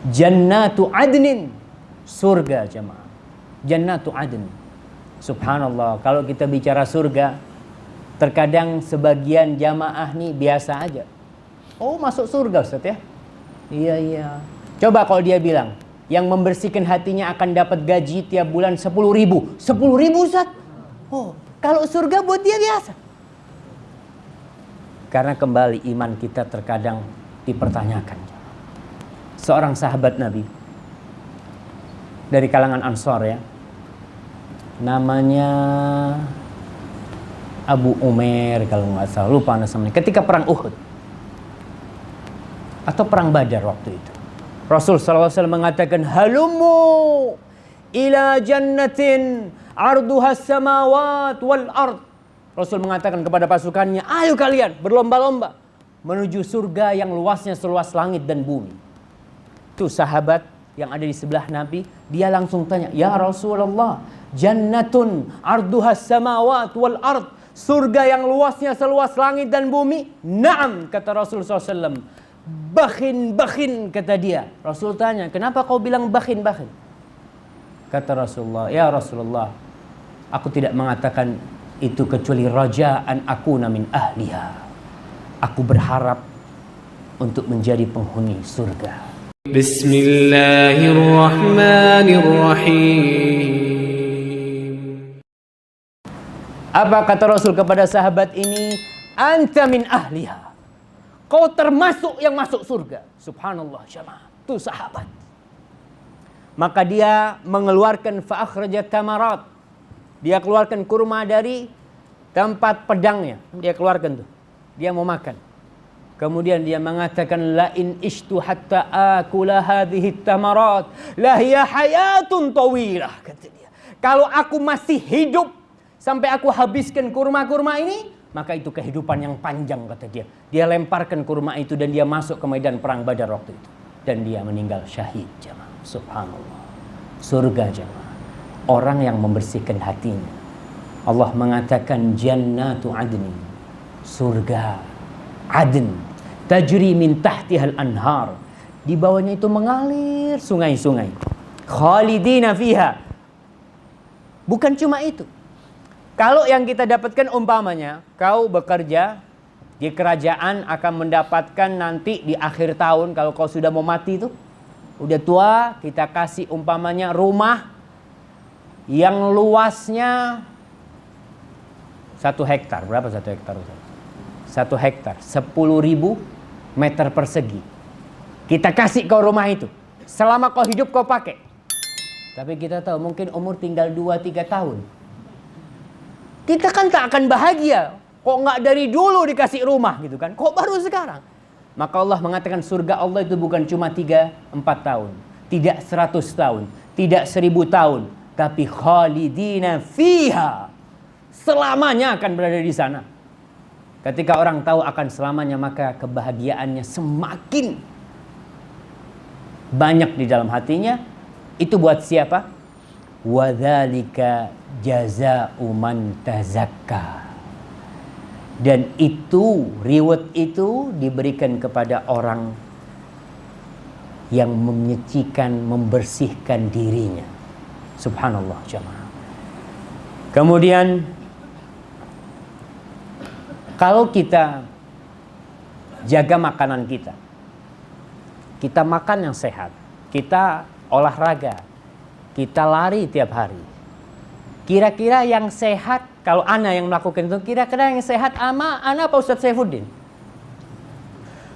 Jannatu adnin, surga jemaah. Jannatu adn. Subhanallah, kalau kita bicara surga, terkadang sebagian jamaah nih biasa aja. Oh, masuk surga Ustaz ya? Iya. Coba kalau dia bilang, yang membersihkan hatinya akan dapat gaji tiap bulan 10.000. 10.000 Ustaz? Oh, kalau surga buat dia biasa. Karena kembali iman kita terkadang dipertanyakan. Seorang sahabat Nabi dari kalangan Ansor ya, namanya Abu Umair kalau nggak salah, lupa namanya. Ketika perang Uhud atau perang Badar waktu itu, Rasul SAW mengatakan, halumu ila jannatin arduha samawat wal ard. Rasul mengatakan kepada pasukannya, ayo kalian berlomba-lomba menuju surga yang luasnya seluas langit dan bumi. Itu sahabat yang ada di sebelah Nabi, dia langsung tanya, ya Rasulullah, jannatun arduha samawat wal ard, surga yang luasnya seluas langit dan bumi? Naam, kata Rasul SAW. Bakhin, kata dia. Rasul tanya, kenapa kau bilang bakhin? Kata Rasulullah, ya Rasulullah, aku tidak mengatakan itu kecuali raja'an akuna min ahliha. Aku berharap untuk menjadi penghuni surga. Bismillahirrahmanirrahim. Apa kata Rasul kepada sahabat ini? Anta min ahliha. Kau termasuk yang masuk surga. Subhanallah jamaah. Itu sahabat. Maka dia mengeluarkan fa'akhrajat tamarat. Dia keluarkan kurma dari tempat pedangnya. Dia keluarkan tuh. Dia mau makan. Kemudian dia mengatakan, la in ishtu hatta akula hadhihi tamarat la hiya hayatun tawilah, kata dia. Kalau aku masih hidup sampai aku habiskan kurma-kurma ini, maka itu kehidupan yang panjang, kata dia. Dia lemparkan kurma itu dan dia masuk ke medan perang Badar waktu itu. Dan dia meninggal syahid jemaah. Subhanallah. Surga jemaah. Orang yang membersihkan hatinya. Allah mengatakan jannatu adnin. Surga adn. Tajri min tahtihal anhar. Di bawahnya itu mengalir sungai-sungai. Khalidina fiha. Bukan cuma itu. Kalau yang kita dapatkan umpamanya, kau bekerja di kerajaan akan mendapatkan nanti di akhir tahun, kalau kau sudah mau mati itu, udah tua, kita kasih umpamanya rumah yang luasnya 1 hektar. Berapa 1 hektar? 1 hektar, 10.000 meter persegi. Kita kasih kau rumah itu. Selama kau hidup kau pakai. Tapi kita tahu mungkin umur tinggal 2-3 tahun. Kita kan tak akan bahagia. Kok nggak dari dulu dikasih rumah gitu kan? Kok baru sekarang? Maka Allah mengatakan surga Allah itu bukan cuma 3-4 tahun. Tidak 100 tahun. Tidak 1000 tahun. Tapi khalidina fiha. Selamanya akan berada di sana. Ketika orang tahu akan selamanya, maka kebahagiaannya semakin banyak di dalam hatinya. Itu buat siapa? Wadzalika jazaa'u man tazakka. Dan itu, reward itu diberikan kepada orang yang menyucikan, membersihkan dirinya. Subhanallah jemaah. Kemudian kalau kita jaga makanan kita, kita makan yang sehat, kita olahraga, kita lari tiap hari. Kira-kira yang sehat, kalau ana yang melakukan itu, kira-kira yang sehat ama ana apa Ustaz Saifuddin?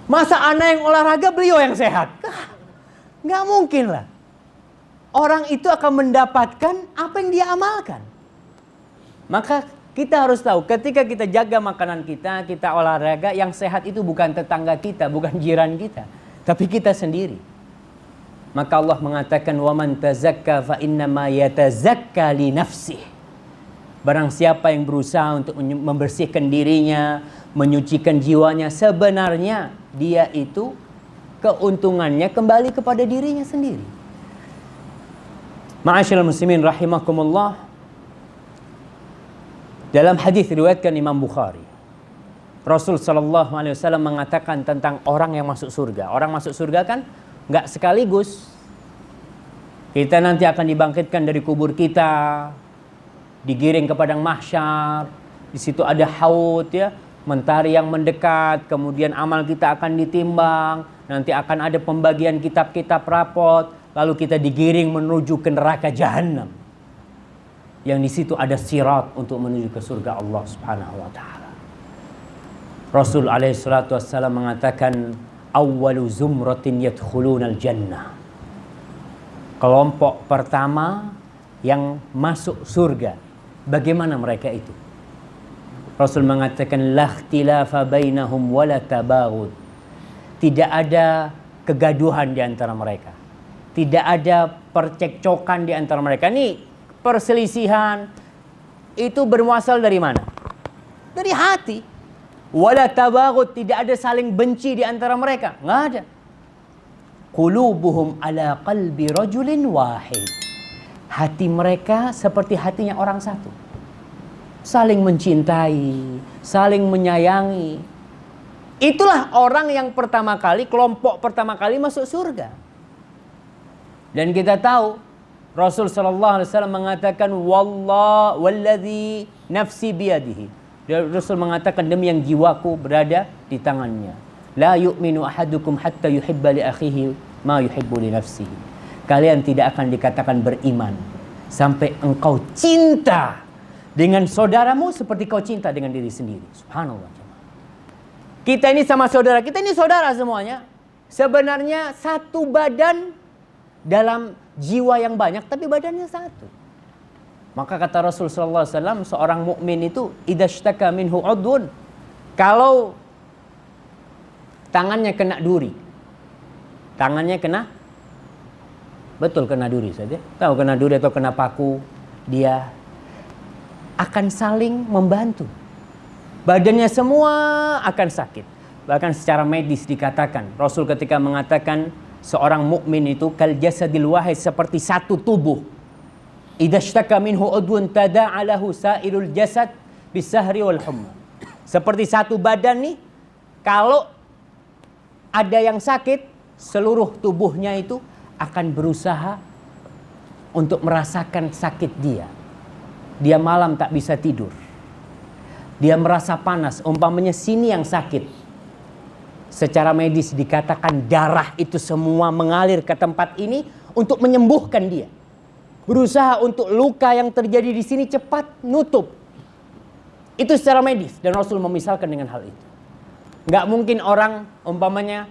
Masa ana yang olahraga, beliau yang sehat? Nggak mungkin lah. Orang itu akan mendapatkan apa yang dia amalkan. Maka kita harus tahu, ketika kita jaga makanan kita, kita olahraga, yang sehat itu bukan tetangga kita, bukan jiran kita, tapi kita sendiri. Maka Allah mengatakan, وَمَنْ تَزَكَّى فَإِنَّمَا يَتَزَكَّى لِنَفْسِهِ. Barang siapa yang berusaha untuk membersihkan dirinya, menyucikan jiwanya, sebenarnya dia itu keuntungannya kembali kepada dirinya sendiri. Ma'asyiral muslimin rahimakumullah. Dalam hadis riwayatkan Imam Bukhari, Rasul sallallahu alaihi wasallam mengatakan tentang orang yang masuk surga. Orang masuk surga kan nggak sekaligus. Kita nanti akan dibangkitkan dari kubur kita, digiring ke padang mahsyar. Di situ ada haud ya, mentari yang mendekat, kemudian amal kita akan ditimbang, nanti akan ada pembagian kitab-kitab rapot, lalu kita digiring menuju ke neraka jahanam. Yang di situ ada sirat untuk menuju ke surga Allah Subhanahu wa taala. Rasul alaihi salatu wassalam mengatakan, awwalu zumratin yadkhulunal jannah. Kelompok pertama yang masuk surga. Bagaimana mereka itu? Rasul mengatakan, la ikhtilafa bainahum wala tabaghud. Tidak ada kegaduhan di antara mereka. Tidak ada percekcokan di antara mereka. Ini perselisihan itu bermuasal dari mana? Dari hati. Wala tabaghud, tidak ada saling benci di antara mereka. Enggak ada. Qulubuhum ala qalbi rajulin wahid. Hati mereka seperti hatinya orang satu. Saling mencintai, saling menyayangi. Itulah orang yang pertama kali, kelompok pertama kali masuk surga. Dan kita tahu Rasul sallallahu alaihi wasallam mengatakan, walladzi nafsi biyadihi. Rasul mengatakan, demi yang jiwaku berada di tangannya. La yu'minu ahadukum hatta yuhibba li akhihi ma yuhibbu li nafsihi. Kalian tidak akan dikatakan beriman sampai engkau cinta dengan saudaramu seperti kau cinta dengan diri sendiri. Subhanallah. Kita ini sama saudara, kita ini saudara semuanya. Sebenarnya satu badan dalam jiwa yang banyak, tapi badannya satu. Maka kata Rasul sallallahu alaihi wasallam, seorang mukmin itu idzashtaka minhu udhun, kalau tangannya kena duri, tangannya kena, betul kena duri saja. Tahu kena duri atau kena paku, dia akan saling membantu. Badannya semua akan sakit. Bahkan secara medis dikatakan, Rasul ketika mengatakan seorang mukmin itu kal jasadil wahid, seperti satu tubuh. Idza ishtaka minhu udwun tada'alahu sa'irul jasad bisahri wal humma. Seperti satu badan nih, kalau ada yang sakit, seluruh tubuhnya itu akan berusaha untuk merasakan sakit dia. Dia malam tak bisa tidur. Dia merasa panas, umpamanya sini yang sakit. Secara medis dikatakan darah itu semua mengalir ke tempat ini untuk menyembuhkan dia. Berusaha untuk luka yang terjadi di sini cepat nutup. Itu secara medis, dan Rasul memisalkan dengan hal itu. Nggak mungkin orang umpamanya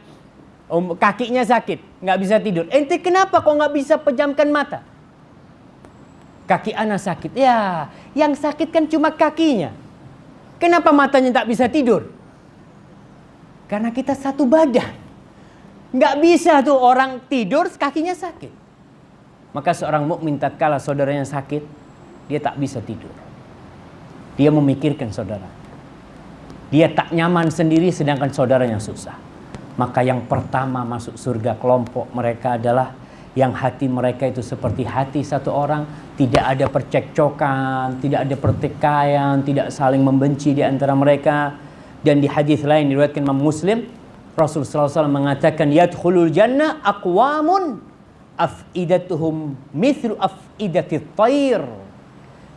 kakinya sakit, nggak bisa tidur. Ente kenapa kok nggak bisa pejamkan mata? Kaki ana sakit. Ya, yang sakit kan cuma kakinya. Kenapa matanya tak bisa tidur? Karena kita satu badan. Nggak bisa tuh orang tidur kakinya sakit. Maka seorang mukmin tatkala saudaranya sakit, dia tak bisa tidur. Dia memikirkan saudara. Dia tak nyaman sendiri sedangkan saudaranya susah. Maka yang pertama masuk surga kelompok mereka adalah yang hati mereka itu seperti hati satu orang, tidak ada percekcokan, tidak ada pertikaian, tidak saling membenci di antara mereka. Dan di hadis lain diriwayatkan Imam Muslim, Rasul sallallahu alaihi wasallam mengatakan, yadkhulul jannah aqwamun afidatuhum mithlu afidatit thair.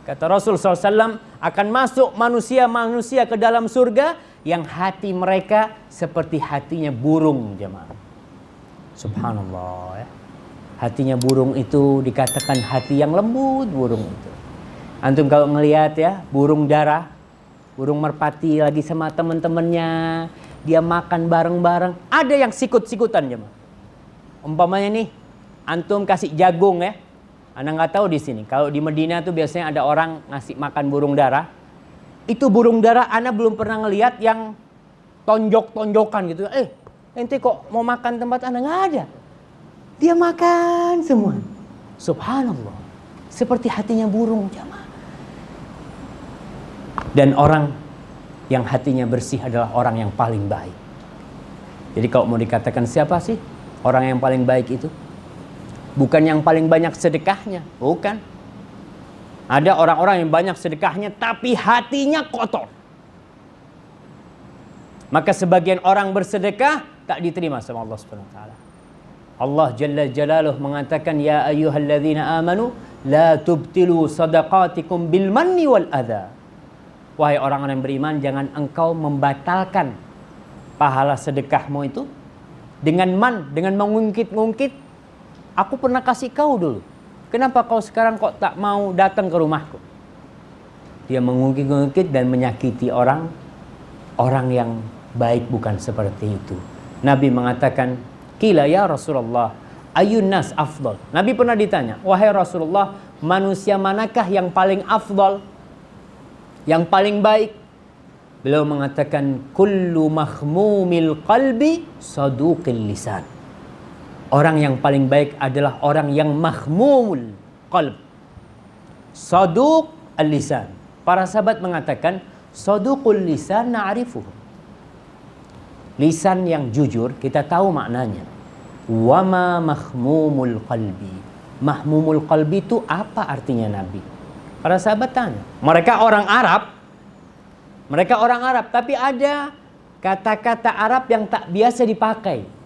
Kata Rasul sallallahu alaihi wasallam, akan masuk manusia-manusia ke dalam surga yang hati mereka seperti hatinya burung, jemaah. Subhanallah ya. Hatinya burung itu dikatakan hati yang lembut, burung itu. Antum kalau ngelihat ya, burung dara, burung merpati lagi sama teman-temannya, dia makan bareng-bareng, ada yang sikut-sikutan jemaah. Umpamanya nih, antum kasih jagung ya. Anda nggak tahu di sini. Kalau di Medina tuh biasanya ada orang ngasih makan burung dara. Itu burung dara, Anda belum pernah ngelihat yang tonjok-tonjokan gitu. Ente kok mau makan tempat Anda? Nggak ada. Dia makan semua. Subhanallah. Seperti hatinya burung jamaah. Dan orang yang hatinya bersih adalah orang yang paling baik. Jadi kalau mau dikatakan siapa sih orang yang paling baik itu? Bukan yang paling banyak sedekahnya, bukan. Ada orang-orang yang banyak sedekahnya tapi hatinya kotor. Maka sebagian orang bersedekah tak diterima sama Allah Subhanahu wa taala. Allah Jalla Jalaluh mengatakan, ya ayyuhalladzina amanu la tubtilu sadaqatikum bil manni wal adha. Wahai orang-orang yang beriman, jangan engkau membatalkan pahala sedekahmu itu dengan dengan mengungkit-ungkit. Aku pernah kasih kau dulu, kenapa kau sekarang kok tak mau datang ke rumahku? Dia mengungkit-ungkit dan menyakiti orang yang baik bukan seperti itu. Nabi mengatakan, qila ya Rasulullah, ayun nas afdal. Nabi pernah ditanya, wahai Rasulullah, manusia manakah yang paling afdal, yang paling baik? Beliau mengatakan, kullu mahmumil qalbi saduqil lisan. Orang yang paling baik adalah orang yang mahmumul qalb, saduq al-lisan. Para sahabat mengatakan, saduqul lisan na'rifuhu. Lisan yang jujur kita tahu maknanya. Wama mahmumul qalbi. Mahmumul qalbi itu apa artinya Nabi? Para sahabat tanya. Mereka orang Arab, tapi ada kata-kata Arab yang tak biasa dipakai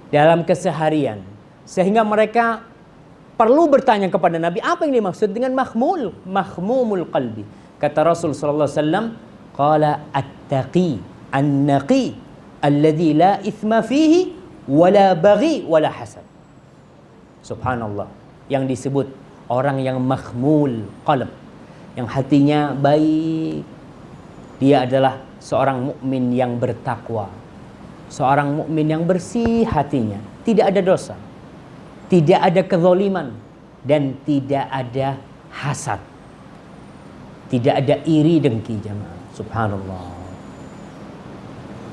dalam keseharian, sehingga mereka perlu bertanya kepada Nabi, apa yang dimaksud dengan mahmumul qalbi? Kata Rasul sallallahu alaihi wasallam, qala at-taqi an-naqi alladhi la ithma fihi wala baghi wala hasad. Subhanallah, yang disebut orang yang mahmul qalb, yang hatinya baik. Dia adalah seorang mukmin yang bertakwa, seorang mukmin yang bersih hatinya, tidak ada dosa, tidak ada kezaliman, dan tidak ada hasad, tidak ada iri dengki jemaah. Subhanallah.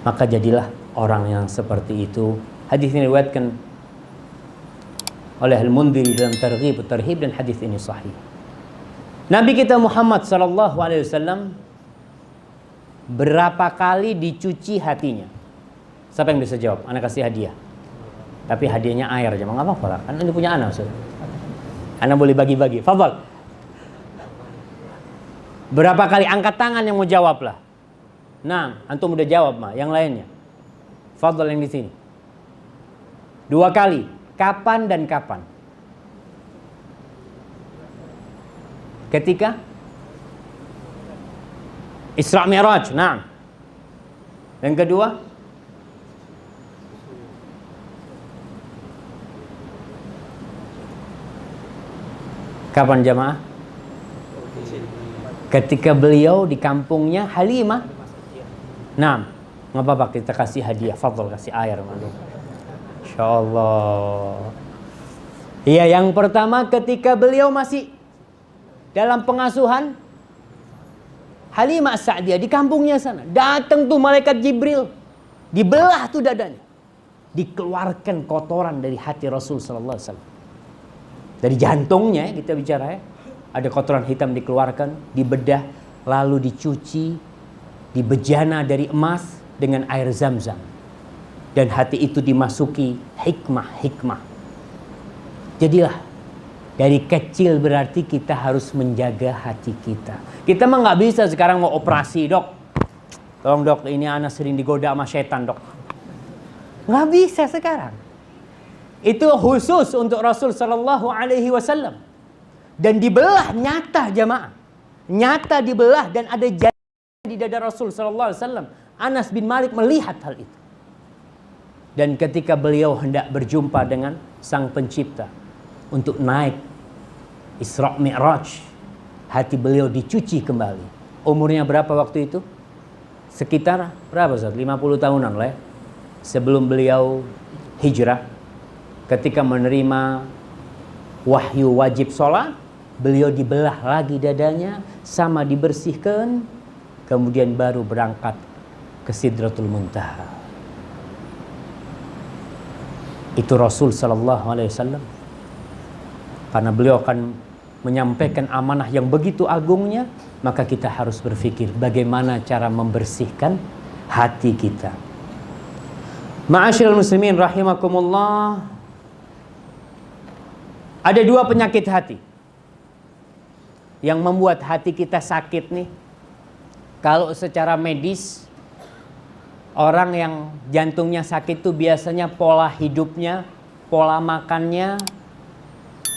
Maka jadilah orang yang seperti itu. Hadis ini diriwayatkan oleh Al-Mundhiri dalam Targhib Tarhib, dan hadis ini sahih. Nabi kita Muhammad sallallahu alaihi wasallam berapa kali dicuci hatinya? Siapa yang bisa jawab? Anak kasih hadiah. Tapi hadiahnya air aja, nggak apa-apa lah. Kan ini punya anak, Ustaz. Anak boleh bagi-bagi. Fadhal. Berapa kali? Angkat tangan yang mau jawab lah. Nah, antum udah jawab mah. Yang lainnya. Fadhal yang di sini. 2 kali. Kapan dan kapan? Ketika Isra Mi'raj. Nah. Yang kedua, kapan jamaah? Ketika beliau di kampungnya Halimah. Nah, nggak apa-apa, kita kasih hadiah. Fadhal, kasih air. Insyaallah. Iya, yang pertama ketika beliau masih dalam pengasuhan Halimah As-Sa'diyah di kampungnya sana. Datang tuh malaikat Jibril, dibelah tuh dadanya, dikeluarkan kotoran dari hati Rasul sallallahu alaihi wasallam. Dari jantungnya kita bicara ya. Ada kotoran hitam dikeluarkan, dibedah, lalu dicuci, dibejana dari emas dengan air Zam-Zam. Dan hati itu dimasuki hikmah. Jadilah, dari kecil berarti kita harus menjaga hati kita. Kita mah nggak bisa sekarang mau operasi, dok. Tolong dok, ini anak sering digoda sama setan, dok. Nggak bisa sekarang. Itu khusus untuk Rasul sallallahu alaihi wasallam. Dan dibelah nyata jamaah. Nyata dibelah dan ada jari di dada Rasul sallallahu alaihi wasallam. Anas bin Malik melihat hal itu. Dan ketika beliau hendak berjumpa dengan Sang Pencipta untuk naik Isra Mi'raj, hati beliau dicuci kembali. Umurnya berapa waktu itu? Sekitar berapa Ustaz? 50 tahunan lah ya. Sebelum beliau hijrah, ketika menerima wahyu wajib sholat, beliau dibelah lagi dadanya, sama dibersihkan, kemudian baru berangkat ke Sidratul Muntaha. Itu Rasul sallallahu alaihi wasallam. Karena beliau akan menyampaikan amanah yang begitu agungnya, maka kita harus berpikir bagaimana cara membersihkan hati kita. Ma'asyiral muslimin rahimakumullah. Ada 2 penyakit hati yang membuat hati kita sakit nih. Kalau secara medis Orang yang jantungnya sakit itu biasanya pola hidupnya, pola makannya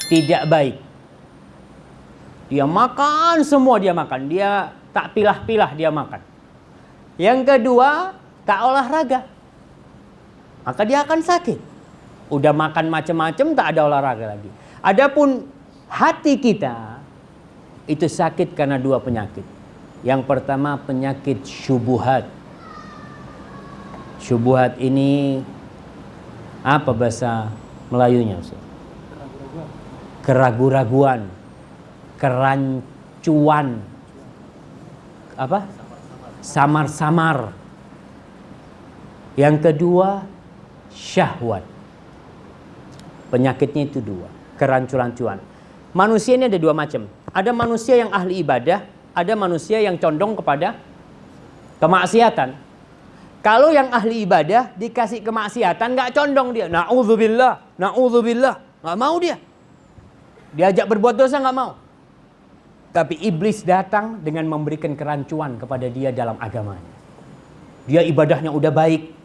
tidak baik. Dia makan semua, dia makan. Dia tak pilah-pilah dia makan. Yang kedua, tak olahraga. Maka dia akan sakit. Udah makan macam-macam, tak ada olahraga lagi. Adapun hati kita itu sakit karena dua penyakit. Yang pertama penyakit syubhat. Syubhat ini apa bahasa Melayunya, Ustaz? Keraguan-raguan, kerancuan, apa? Samar-samar. Yang kedua syahwat. Penyakitnya itu dua, kerancuan-rancuan. Manusia ini ada dua macam. Ada manusia yang ahli ibadah, ada manusia yang condong kepada kemaksiatan. Kalau yang ahli ibadah dikasih kemaksiatan nggak condong dia. Na'udzubillah, na'udzubillah, nggak mau dia. Diajak berbuat dosa nggak mau. Tapi iblis datang dengan memberikan kerancuan kepada dia dalam agamanya. Dia ibadahnya udah baik.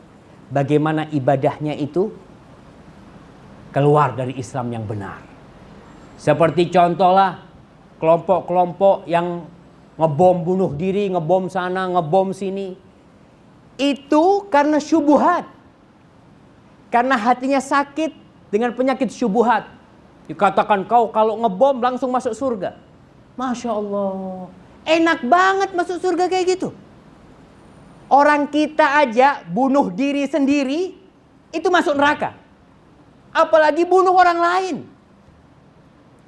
Bagaimana ibadahnya itu keluar dari Islam yang benar. Seperti contohlah kelompok-kelompok yang ngebom bunuh diri, ngebom sana, ngebom sini. Itu karena syubhat. Karena hatinya sakit dengan penyakit syubhat. Dikatakan kau kalau ngebom langsung masuk surga. Masya Allah. Enak banget masuk surga kayak gitu. Orang kita aja bunuh diri sendiri itu masuk neraka. Apalagi bunuh orang lain.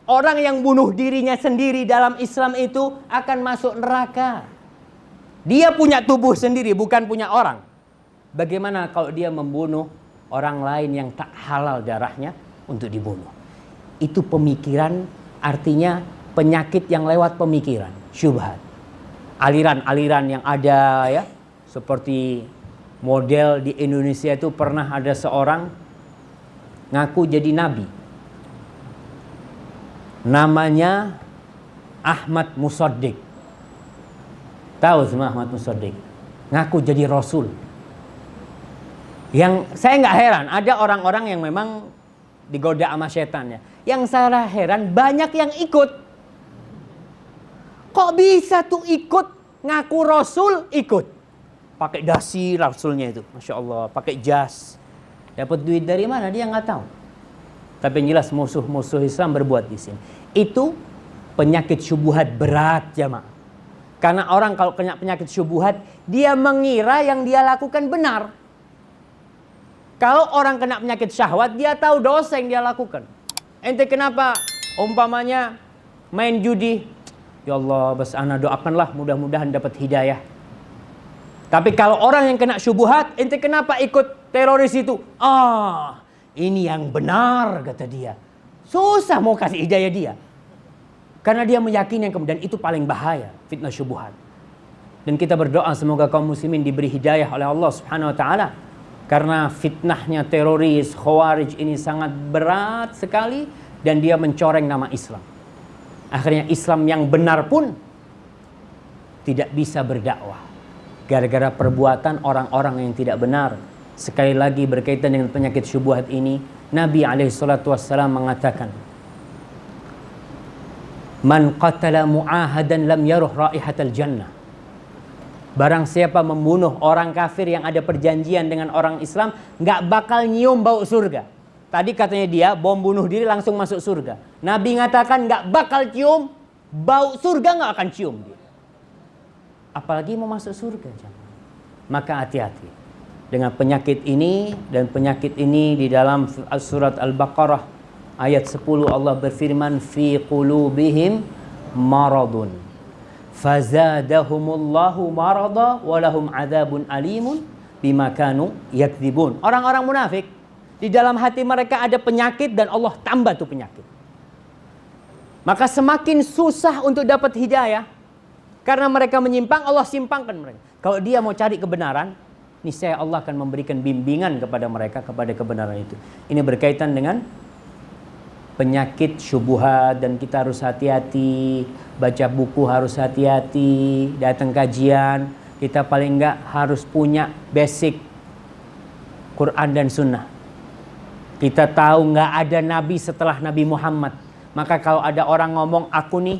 Orang yang bunuh dirinya sendiri dalam Islam itu akan masuk neraka. Dia punya tubuh sendiri, bukan punya orang. Bagaimana kalau dia membunuh orang lain yang tak halal darahnya untuk dibunuh? Itu pemikiran, artinya penyakit yang lewat pemikiran, syubhat. Aliran-aliran yang ada ya, seperti model di Indonesia itu pernah ada seorang ngaku jadi nabi. Namanya Ahmad Musaddiq. Tahu semua Ahmad Musaddiq. Ngaku jadi rasul. Yang saya nggak heran, ada orang-orang yang memang digoda sama setannya. Yang saya heran banyak yang ikut. Kok bisa tuh ikut ngaku rasul ikut? Pakai dasi rasulnya itu, masya Allah, pakai jas. Dapat duit dari mana dia nggak tahu. Tapi yang jelas musuh-musuh Islam berbuat di sini. Itu penyakit syubhat berat jamaah. Karena orang kalau kena penyakit syubhat, dia mengira yang dia lakukan benar. Kalau orang kena penyakit syahwat, dia tahu dosa yang dia lakukan. Ente kenapa umpamanya main judi? Ya Allah, bas ana doakanlah mudah-mudahan dapat hidayah. Tapi kalau orang yang kena syubhat, ente kenapa ikut teroris itu? Ini yang benar kata dia. Susah mau kasih hidayah dia. Karena dia meyakini yang kemudian itu paling bahaya, fitnah syubhat. Dan kita berdoa semoga kaum muslimin diberi hidayah oleh Allah Subhanahu wa taala. Karena fitnahnya teroris, khawarij ini sangat berat sekali dan dia mencoreng nama Islam. Akhirnya Islam yang benar pun tidak bisa berdakwah. Gara-gara perbuatan orang-orang yang tidak benar. Sekali lagi berkaitan dengan penyakit syubhat ini, Nabi SAW mengatakan, Man qatala mu'ahadan lam yaruh raihatal jannah. Barang siapa membunuh orang kafir yang ada perjanjian dengan orang Islam, nggak bakal nyium bau surga. Tadi katanya dia bom bunuh diri langsung masuk surga. Nabi ngatakan nggak bakal cium bau surga, nggak akan cium dia. Apalagi mau masuk surga. Maka hati-hati dengan penyakit ini. Dan penyakit ini di dalam surat Al-Baqarah ayat 10 Allah berfirman, fi qulubihim maradun fazadahumullahu marada walahum adzabun alimun bima kanu yakdzibun. Orang-orang munafik di dalam hati mereka ada penyakit dan Allah tambah tuh penyakit. Maka semakin susah untuk dapat hidayah karena mereka menyimpang, Allah simpangkan mereka. Kalau dia mau cari kebenaran, niscaya Allah akan memberikan bimbingan kepada mereka kepada kebenaran itu. Ini berkaitan dengan penyakit syubhat dan kita harus hati-hati, baca buku harus hati-hati, datang kajian kita paling enggak harus punya basic Quran dan Sunnah. Kita tahu enggak ada Nabi setelah Nabi Muhammad. Maka kalau ada orang ngomong aku nih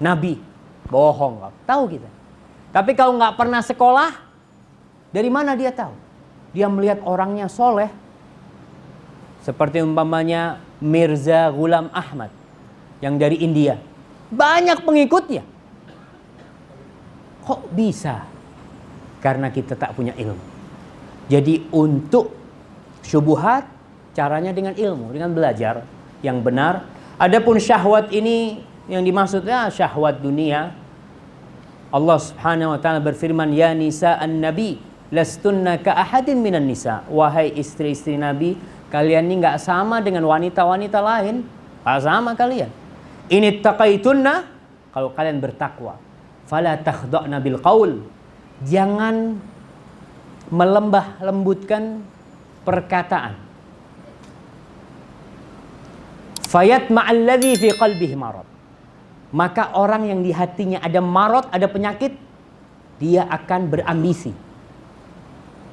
Nabi, bohong. Tahu kita. Tapi kalau enggak pernah sekolah, dari mana dia tahu? Dia melihat orangnya soleh. Seperti umpamanya Mirza Ghulam Ahmad yang dari India. Banyak pengikutnya. Kok bisa? Karena kita tak punya ilmu. Jadi untuk syubhat, caranya dengan ilmu, dengan belajar yang benar. Adapun syahwat ini yang dimaksudnya syahwat dunia. Allah Subhanahu wa taala berfirman, "Ya nisa an-nabi, lastunna ka ahadin minan nisa." Wahai istri-istri Nabi, kalian ini enggak sama dengan wanita-wanita lain. Tak sama kalian. Ini taqaitunna, kalau kalian bertakwa. Fala takhda'na bil qaul. Jangan melembah lembutkan perkataan. Fayat ma'alladhi fi qalbihi marad. Maka orang yang di hatinya ada marad, ada penyakit, dia akan berambisi.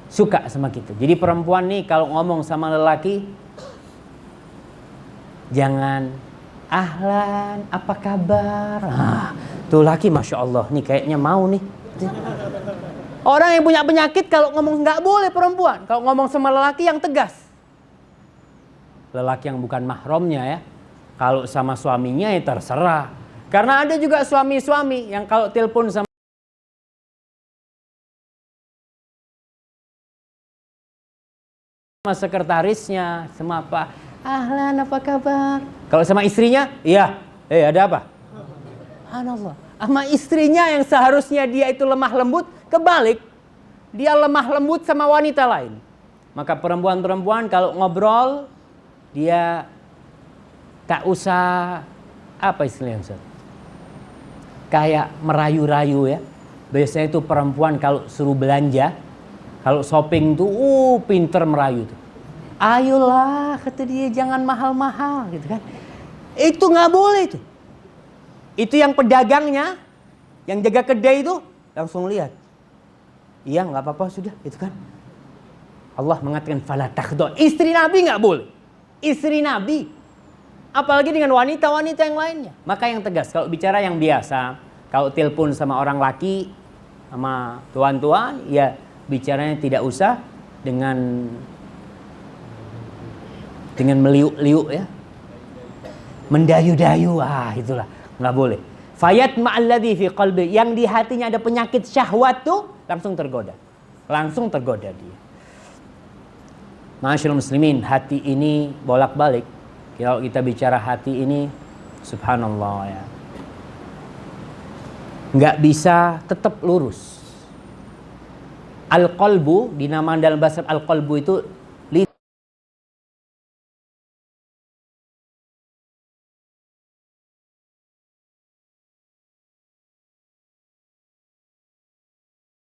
Suka sama kita. Jadi perempuan nih kalau ngomong sama lelaki, jangan ahlan, apa kabar? Tuh laki Masya Allah, nih kayaknya mau nih. Orang yang punya penyakit kalau ngomong nggak boleh perempuan. Kalau ngomong sama lelaki yang tegas. Lelaki yang bukan mahramnya ya. Kalau sama suaminya ya terserah. Karena ada juga suami-suami yang kalau telepon sama sekretarisnya, sama apa? Ahlan, apa kabar? Kalau sama istrinya, iya. Ada apa? Subhanallah. Sama istrinya yang seharusnya dia itu lemah lembut, kebalik. Dia lemah lembut sama wanita lain. Maka perempuan-perempuan kalau ngobrol, dia tak usah, apa istilahnya Ustaz? Kayak merayu-rayu ya. Biasanya itu perempuan kalau suruh belanja, kalau shopping tuh pinter merayu tuh. Ayolah, kata dia, jangan mahal-mahal gitu kan. Itu nggak boleh tuh. Itu yang pedagangnya, yang jaga kedai itu langsung lihat. Iya, nggak apa-apa sudah, itu kan. Allah mengatakan fala takhdo. Istri Nabi nggak boleh. Istri Nabi, apalagi dengan wanita-wanita yang lainnya. Maka yang tegas. Kalau bicara yang biasa, kalau telepon sama orang laki, sama tuan-tuan, ya bicaranya tidak usah dengan meliuk-liuk ya, mendayu-dayu, itulah nggak boleh. Fayat ma'alladhi fi qalbi, yang di hatinya ada penyakit syahwat tuh langsung tergoda dia. Ma'asyiral muslimin, hati ini bolak-balik. Kalau kita bicara hati ini, subhanallah ya, nggak bisa tetap lurus. Al-qalbu, dinamakan dalam bahasa al-qalbu itu